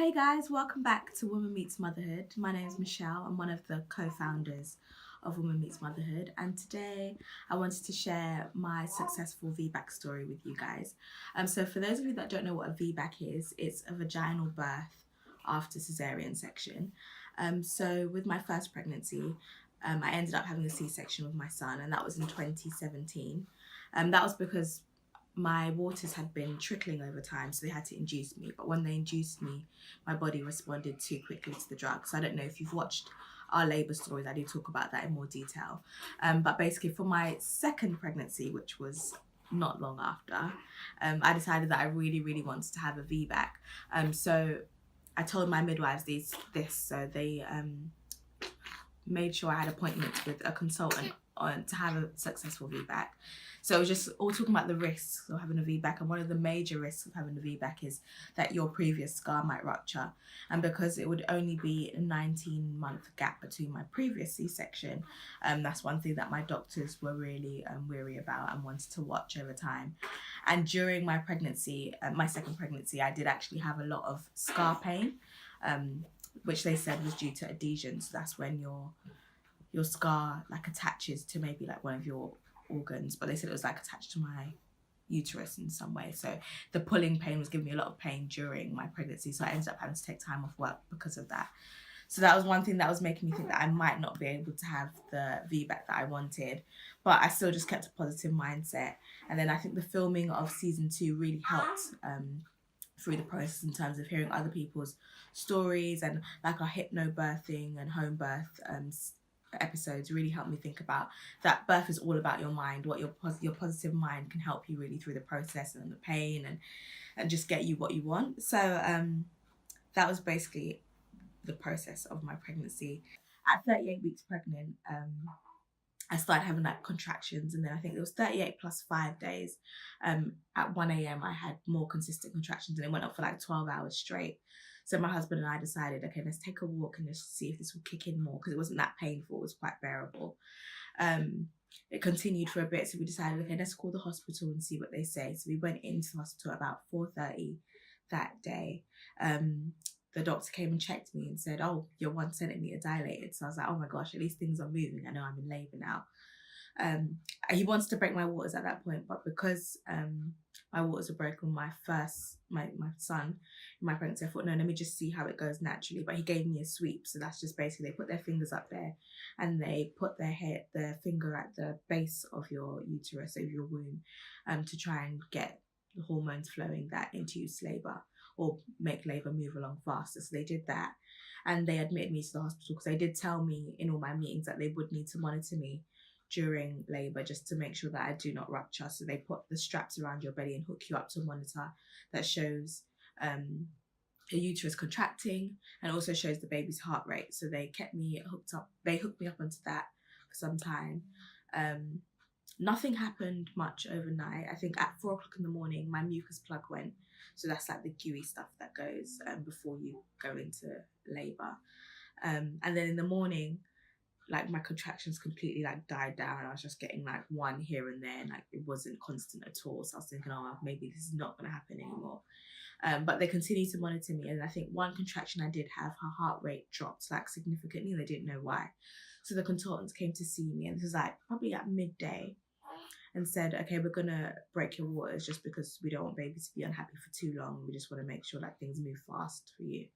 Hey guys, welcome back to Woman Meets Motherhood. My name is Michelle. I'm one of the co-founders of Woman Meets Motherhood, and today I wanted to share my successful Vbac story with you guys. So for those of you that don't know what a Vbac is, it's a vaginal birth after cesarean section. So with my first pregnancy, I ended up having a C-section with my son, and that was in 2017. That was because my waters had been trickling over time, so they had to induce me. But when they induced me, my body responded too quickly to the drug. So I don't know if you've watched our labour stories, I do talk about that in more detail. But basically for my second pregnancy, which was not long after, I decided that I really wanted to have a VBAC. So I told my midwives this, so they made sure I had appointments with a consultant to have a successful VBAC. So it was just all talking about the risks of having a VBAC, and one of the major risks of having a VBAC is that your previous scar might rupture. And because it would only be a 19-month gap between my previous C-section, that's one thing that my doctors were really weary about and wanted to watch over time. And during my pregnancy, my second pregnancy, I did actually have a lot of scar pain, which they said was due to adhesion. So that's when your scar like attaches to maybe like one of your organs, but they said it was like attached to my uterus in some way. So the pulling pain was giving me a lot of pain during my pregnancy, so I ended up having to take time off work because of that. So that was one thing that was making me think that I might not be able to have the VBAC that I wanted, but I still just kept a positive mindset. And then I think the filming of season 2 really helped through the process in terms of hearing other people's stories, and like our hypnobirthing and home birth episodes really helped me think about that birth is all about your mind, what your positive mind can help you really through the process and the pain, and just get you what you want. So that was basically the process of my pregnancy. At 38 weeks pregnant, I started having like contractions, and then I think it was 38 plus 5 days. At 1 a.m. I had more consistent contractions, and it went up for like 12 hours straight. So my husband and I decided, okay, let's take a walk and just see if this will kick in more, because it wasn't that painful, it was quite bearable. It continued for a bit, so we decided, okay, let's call the hospital and see what they say. So we went into the hospital at about 4:30 that day. The doctor came and checked me and said, oh, you're 1 centimetre dilated. So I was like, oh my gosh, at least things are moving. I know I'm in labour now. He wants to break my waters at that point, but because my waters were broken my son in my pregnancy, I thought, no, let me just see how it goes naturally. But he gave me a sweep, so that's just basically they put their fingers up there and they put their finger at the base of your uterus, of your womb, to try and get the hormones flowing that induce labour or make labour move along faster. So they did that, and they admitted me to the hospital because they did tell me in all my meetings that they would need to monitor me during labour just to make sure that I do not rupture. So they put the straps around your belly and hook you up to a monitor that shows your uterus contracting and also shows the baby's heart rate. So they kept me hooked up. They hooked me up onto that for some time. Nothing happened much overnight. I think at 4 o'clock in the morning, my mucus plug went. So that's like the gooey stuff that goes before you go into labour. And then in the morning, like my contractions completely like died down. I was just getting like one here and there, and like it wasn't constant at all. So I was thinking, oh, maybe this is not going to happen anymore. But they continued to monitor me, and I think one contraction I did have, her heart rate dropped like significantly, and they didn't know why. So the consultants came to see me, and this was like probably at midday, and said, okay, we're gonna break your waters just because we don't want baby to be unhappy for too long. We just want to make sure like things move fast for you.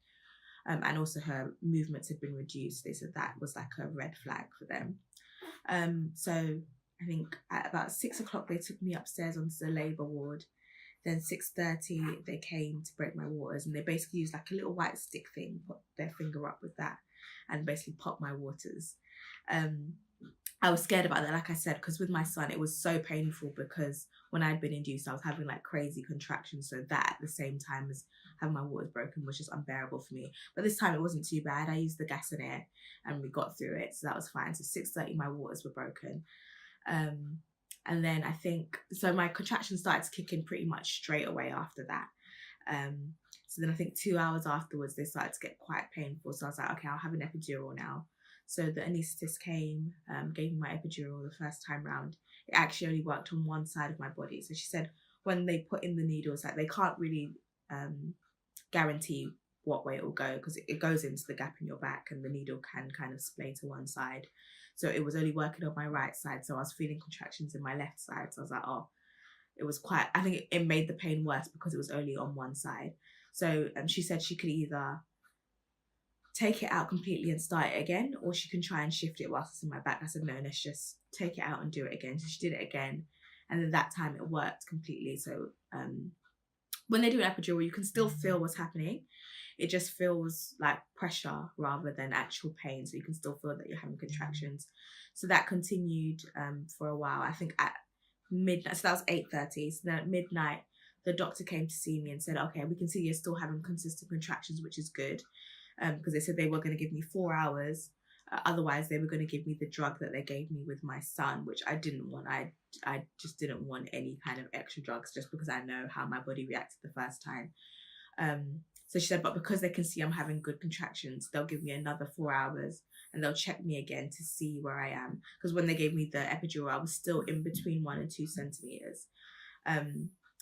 And also her movements had been reduced. They said that was like a red flag for them. So I think at about 6 o'clock, they took me upstairs onto the labour ward. Then 6:30, they came to break my waters, and they basically used like a little white stick thing, put their finger up with that, and basically popped my waters. I was scared about that, like I said, because with my son, it was so painful because when I'd been induced, I was having like crazy contractions. So that at the same time as having my waters broken was just unbearable for me. But this time it wasn't too bad. I used the gas and air and we got through it. So that was fine. So 6:30, my waters were broken. And then I think, so my contractions started to kick in pretty much straight away after that. So then I think 2 hours afterwards, they started to get quite painful. So I was like, okay, I'll have an epidural now. So the anaesthetist came, gave me my epidural the first time round. It actually only worked on one side of my body. So she said when they put in the needles, like they can't really guarantee what way it will go, because it goes into the gap in your back and the needle can kind of splay to one side. So it was only working on my right side, so I was feeling contractions in my left side. So I was like, oh, it was quite, I think it made the pain worse because it was only on one side. So she said she could either take it out completely and start it again, or she can try and shift it whilst it's in my back. I said, no, let's just take it out and do it again. So she did it again, and then that time it worked completely. So when they do an epidural, you can still feel what's happening. It just feels like pressure rather than actual pain. So you can still feel that you're having contractions. So that continued for a while. I think at midnight, so that was 8:30. So then at midnight, the doctor came to see me and said, okay, we can see you're still having consistent contractions, which is good. Because they said they were going to give me 4 hours. Otherwise, they were going to give me the drug that they gave me with my son, which I didn't want. I just didn't want any kind of extra drugs, just because I know how my body reacted the first time. So she said, but because they can see I'm having good contractions, they'll give me another 4 hours and they'll check me again to see where I am. Because when they gave me the epidural, I was still in between 1 and 2 centimeters.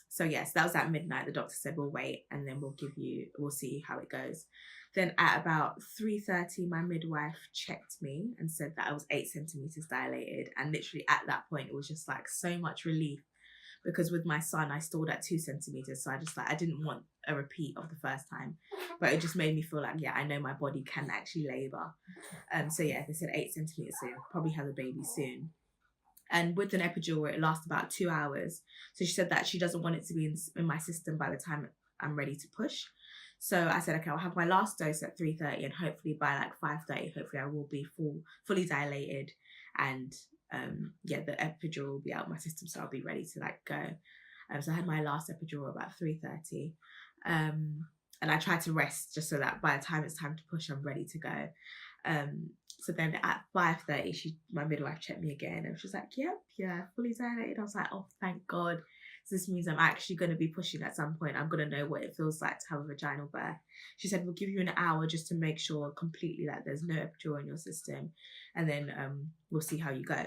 So yes, that was at midnight. The doctor said, we'll wait and then we'll see how it goes. Then at about 3:30, my midwife checked me and said that I was 8 centimeters dilated. And literally at that point, it was just like so much relief, because with my son, I stalled at 2 centimeters. So I didn't want a repeat of the first time, but it just made me feel like, yeah, I know my body can actually labor. So yeah, they said 8 centimeters, so I'll probably have a baby soon. And with an epidural, it lasts about 2 hours. So she said that she doesn't want it to be in my system by the time I'm ready to push. So I said, okay, I'll have my last dose at 3:30, and hopefully by like 5:30, hopefully I will be fully dilated, and the epidural will be out of my system, so I'll be ready to like go. So I had my last epidural about 3:30, and I tried to rest just so that by the time it's time to push, I'm ready to go. So then at 5:30, my midwife checked me again, and she was like, yep, yeah, fully dilated. I was like, oh, thank God. So this means I'm actually going to be pushing at some point. I'm going to know what it feels like to have a vaginal birth. She said, we'll give you an hour just to make sure completely that there's no epidural in your system. And then we'll see how you go.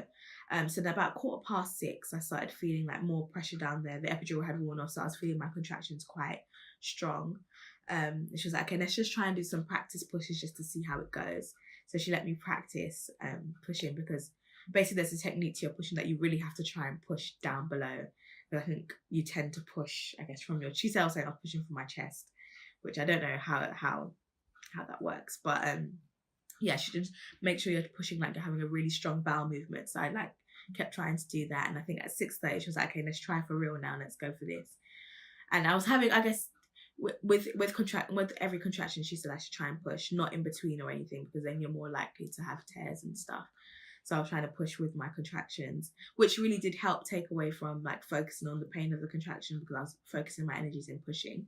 So then about 6:15, I started feeling like more pressure down there. The epidural had worn off, so I was feeling my contractions quite strong. She was like, okay, let's just try and do some practice pushes just to see how it goes. So she let me practice pushing, because basically there's a technique to your pushing that you really have to try and push down below. But I think you tend to push, I guess, from your, she said I was saying I'm pushing from my chest, which I don't know how that works. But yeah, she did make sure you're pushing like you're having a really strong bowel movement. So I like kept trying to do that. And I think at 6:30 she was like, okay, let's try for real now, let's go for this. And I was having, I guess, with every contraction, she said I should try and push, not in between or anything, because then you're more likely to have tears and stuff. So I was trying to push with my contractions, which really did help take away from like focusing on the pain of the contraction, because I was focusing my energies in pushing.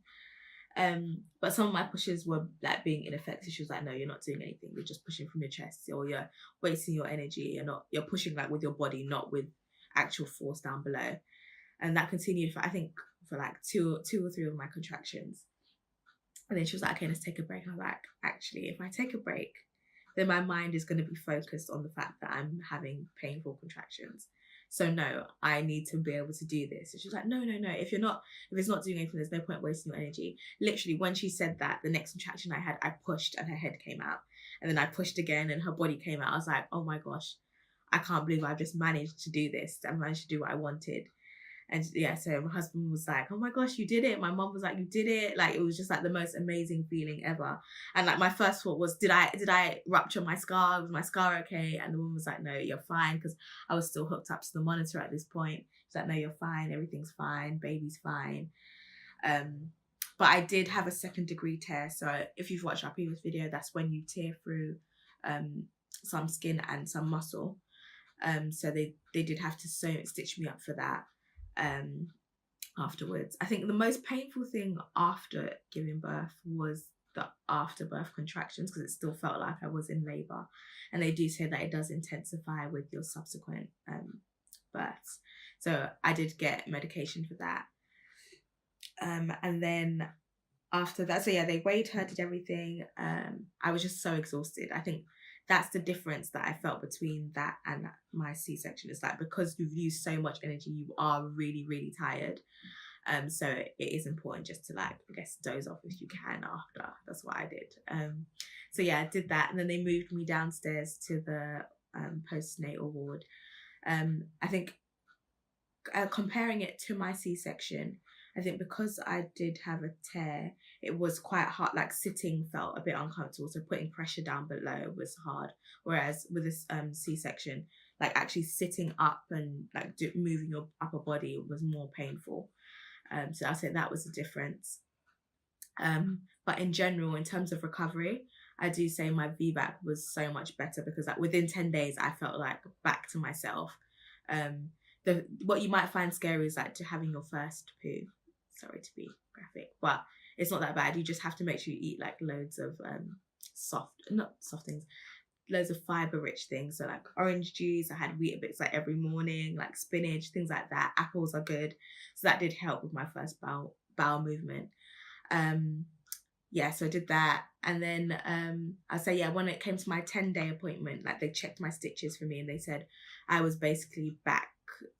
But some of my pushes were like being ineffective. She was like, no, you're not doing anything. You're just pushing from your chest, or you're wasting your energy. You're pushing like with your body, not with actual force down below. And that continued for, I think, for like two or three of my contractions. And then she was like, okay, let's take a break. And I was like, actually, if I take a break, then my mind is going to be focused on the fact that I'm having painful contractions. So no, I need to be able to do this. And she was like, no. If it's not doing anything, there's no point wasting your energy. Literally, when she said that, the next contraction I had, I pushed and her head came out. And then I pushed again and her body came out. I was like, oh my gosh, I can't believe I've just managed to do this. I managed to do what I wanted. And yeah, so my husband was like, oh my gosh, you did it. My mom was like, you did it. Like, it was just like the most amazing feeling ever. And like my first thought was, did I rupture my scar? Was my scar okay? And the woman was like, no, you're fine, because I was still hooked up to the monitor at this point. She's like, no, you're fine. Everything's fine. Baby's fine. But I did have a 2nd-degree tear. So if you've watched our previous video, that's when you tear through some skin and some muscle. So they did have to stitch me up for that. Afterwards, I think the most painful thing after giving birth was the afterbirth contractions, because it still felt like I was in labor, and they do say that it does intensify with your subsequent births. So I did get medication for that, and then after that, so yeah, they weighed her, did everything. I was just so exhausted. I think that's the difference that I felt between that and my C-section. It's like, because you've used so much energy, you are really, really tired. So it is important just to like, I guess, doze off if you can after. That's what I did. So yeah, I did that, and then they moved me downstairs to the postnatal ward. I think comparing it to my C-section, I think because I did have a tear, it was quite hard. Like sitting felt a bit uncomfortable, so putting pressure down below was hard. Whereas with this C-section, like actually sitting up and like moving your upper body was more painful. So I'll say that was a difference. But in general, in terms of recovery, I do say my VBAC was so much better because like within 10 days, I felt like back to myself. What you might find scary is like to having your first poo. Sorry to be graphic, but it's not that bad. You just have to make sure you eat like loads of not soft things, loads of fiber rich things. So like orange juice, I had Weetabix like every morning, like spinach, things like that. Apples are good. So that did help with my first bowel movement. Yeah, so I did that. And then I say, yeah, when it came to my 10-day appointment, like they checked my stitches for me and they said I was basically back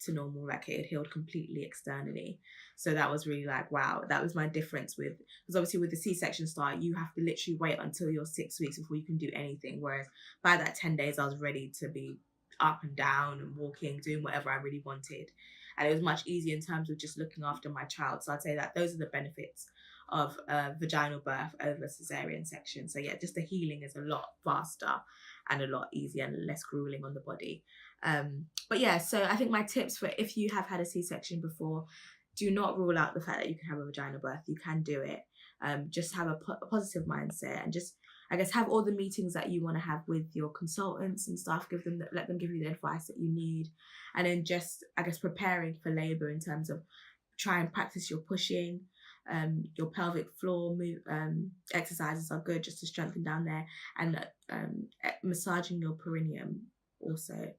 to normal, like it had healed completely externally. So that was really like, wow, that was my difference with, because obviously with the C-section start, you have to literally wait until you're 6 weeks before you can do anything. Whereas by that 10 days, I was ready to be up and down and walking, doing whatever I really wanted. And it was much easier in terms of just looking after my child. So I'd say that those are the benefits of vaginal birth over cesarean section. So yeah, just the healing is a lot faster and a lot easier and less grueling on the body. But yeah, so I think my tips for if you have had a C-section before, do not rule out the fact that you can have a vaginal birth. You can do it. Just have a positive mindset and just, I guess, have all the meetings that you want to have with your consultants and stuff. Let them give you the advice that you need, and then just, I guess, preparing for labour in terms of try and practice your pushing. Your pelvic floor exercises are good just to strengthen down there, and massaging your perineum also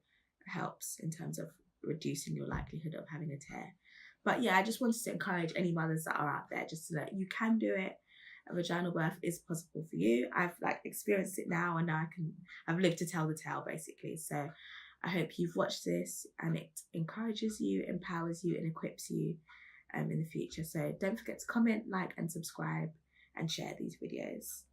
helps in terms of reducing your likelihood of having a tear. But yeah, I just wanted to encourage any mothers that are out there just to know you can do it. A vaginal birth is possible for you. I've like experienced it now, and now I've lived to tell the tale basically. So I hope you've watched this and it encourages you, empowers you, and equips you in the future. So don't forget to comment, like, and subscribe and share these videos.